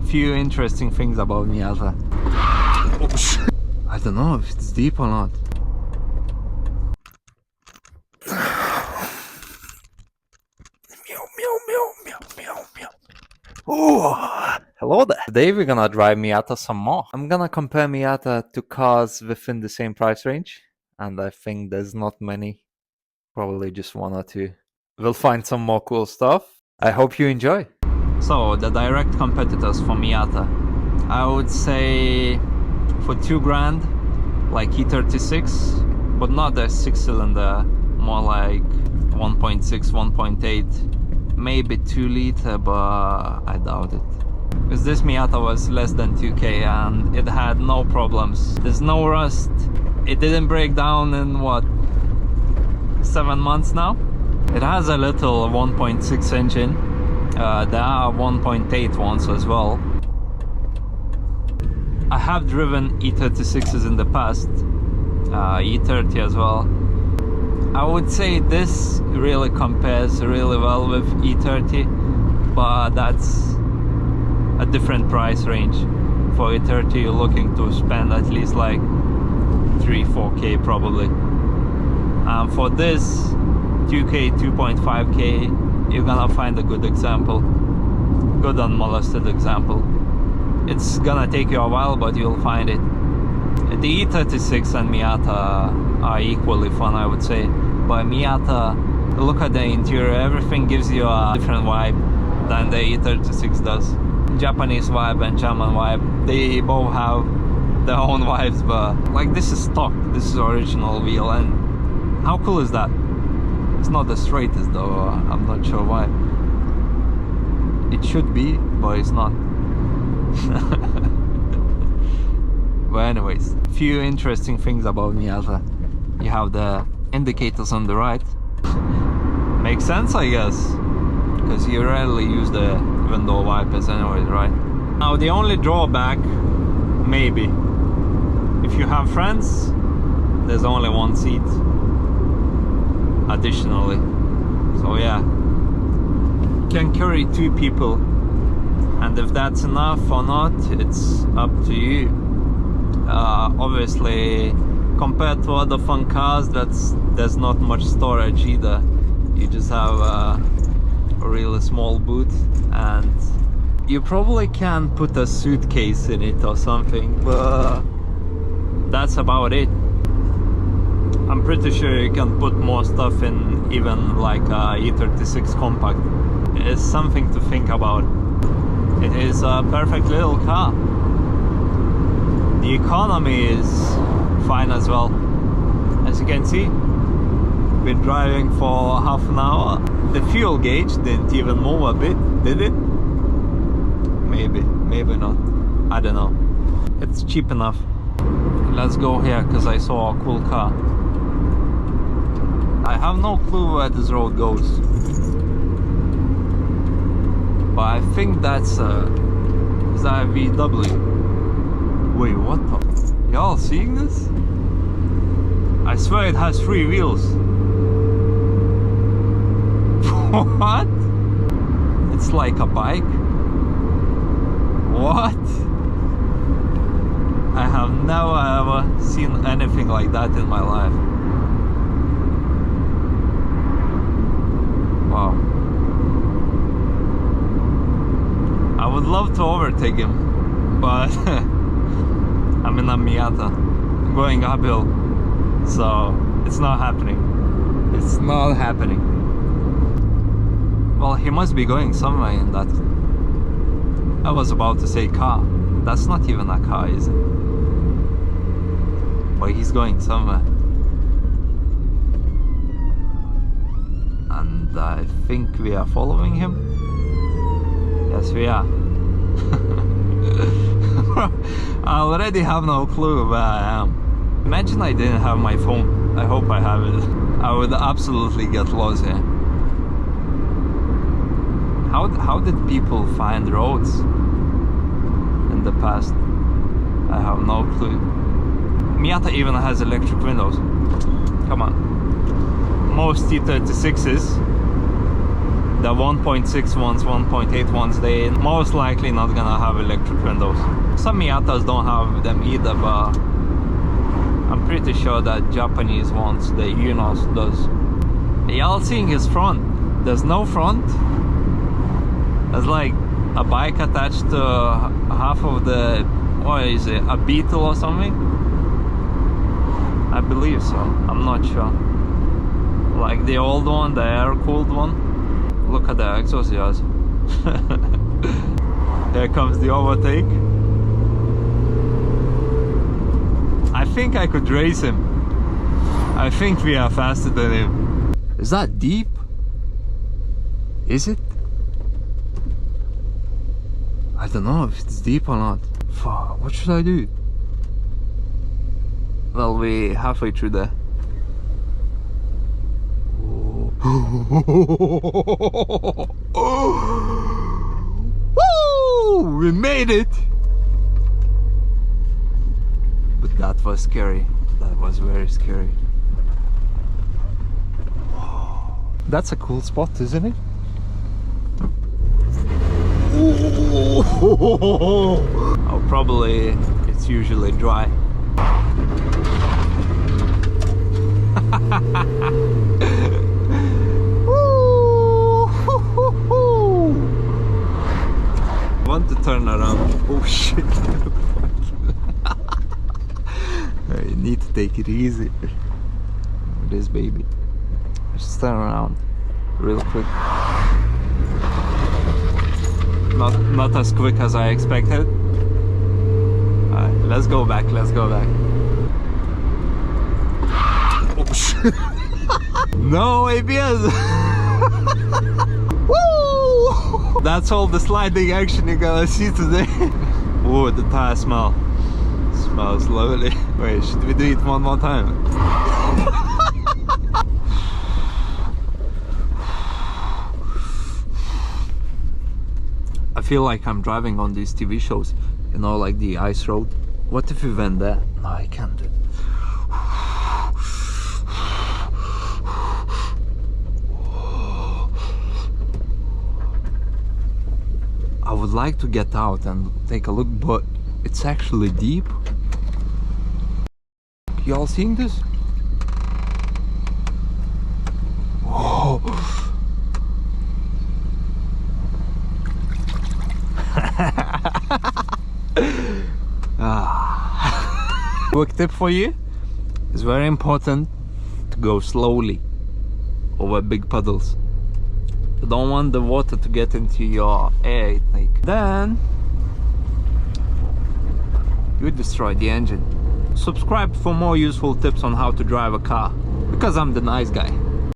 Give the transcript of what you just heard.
Few interesting things about Miata. I don't know if it's deep or not. Oh, hello there. Today we're gonna drive Miata some more. I'm gonna compare Miata to cars within the same price range, and I think there's not many, probably just one or two. We'll find some more cool stuff. I hope you enjoy. So the direct competitors for Miata, I would say for 2 grand, like E36, but not a 6-cylinder, more like 1.6, 1.8. Maybe 2 liter, but I doubt it. Because this Miata was less than 2k and it had no problems. There's no rust. It didn't break down in what, 7 months now? It has a little 1.6 engine. There are 1.8 ones as well. I have driven E36s in the past, E30 as well. I would say this really compares really well with E30, but that's a different price range. For E30 you're looking to spend at least like 3-4k probably. For this 2k, 2.5k, you're gonna find a good example, good unmolested example. It's gonna take you a while, but you'll find it. The E36 and Miata are equally fun, I would say. But Miata, look at the interior, everything gives you a different vibe than the E36 does. Japanese vibe and German vibe, they both have their own vibes, but like this is stock, this is original wheel, and how cool is that? It's not the straightest though, I'm not sure why. It should be, but it's not. But anyways, few interesting things about Miata. You have the indicators on the right. Makes sense, I guess, because you rarely use the window wipers anyways, right? Now the only drawback, maybe, if you have friends, there's only one seat additionally. So yeah, you can carry 2 people, and if that's enough or not, it's up to you. Obviously, compared to other fun cars, there's not much storage either. You just have a really small boot, and you probably can put a suitcase in it or something, but that's about it. I'm pretty sure you can put more stuff in, even like a E36 compact. It's something to think about. It is a perfect little car. The economy is fine as well. As you can see, been driving for half an hour. The fuel gauge didn't even move a bit, did it? Maybe, maybe not. I don't know. It's cheap enough. Let's go here because I saw a cool car. I have no clue where this road goes, but I think that's is that a VW? Wait, what the? Y'all seeing this? I swear it has 3 wheels. What? It's like a bike? What? I have never ever seen anything like that in my life. Wow. I would love to overtake him, but I'm in a Miata going uphill, so it's not happening. It's not happening. Well, he must be going somewhere in that. I was about to say car. That's not even a car, is it? But he's going somewhere. And I think we are following him. Yes, we are. I already have no clue where I am. Imagine I didn't have my phone. I hope I have it. I would absolutely get lost here. How did people find roads in the past? I have no clue. Miata even has electric windows. Come on. Most T36s The 1.6 ones, 1.8 ones, they most likely not gonna have electric windows. Some Miatas don't have them either, but I'm pretty sure that Japanese ones, the Unos, does. Y'all seeing his front? There's no front. There's like a bike attached to half of the, what is it, a Beetle or something? I believe so, I'm not sure. Like the old one, the air-cooled one. Look at the exhaust jars. Here comes the overtake. I think I could race him. I think we are faster than him. Is that deep? Is it? I don't know if it's deep or not. Fuck, what should I do? Well, we're halfway through there. Woo! We made it! But that was scary. That was very scary. That's a cool spot, isn't it? Oh, probably it's usually dry. Want to turn around. Oh shit. I need to take it easy with this baby. Just turn around real quick. Not as quick as I expected. Alright, let's go back, let's go back. Oh shit. No ABS. Woo! That's all the sliding action you're gonna see today. Oh, the tire smell. Smells lovely. Wait, should we do it one more time? I feel like I'm driving on these TV shows, you know, like the ice road. What if we went there? No, I can't do it. I would like to get out and take a look, but it's actually deep. Y'all seeing this? Whoa. Quick tip for you, it's very important to go slowly over big puddles. You don't want the water to get into your air intake. Then you destroy the engine. Subscribe for more useful tips on how to drive a car, because I'm the nice guy.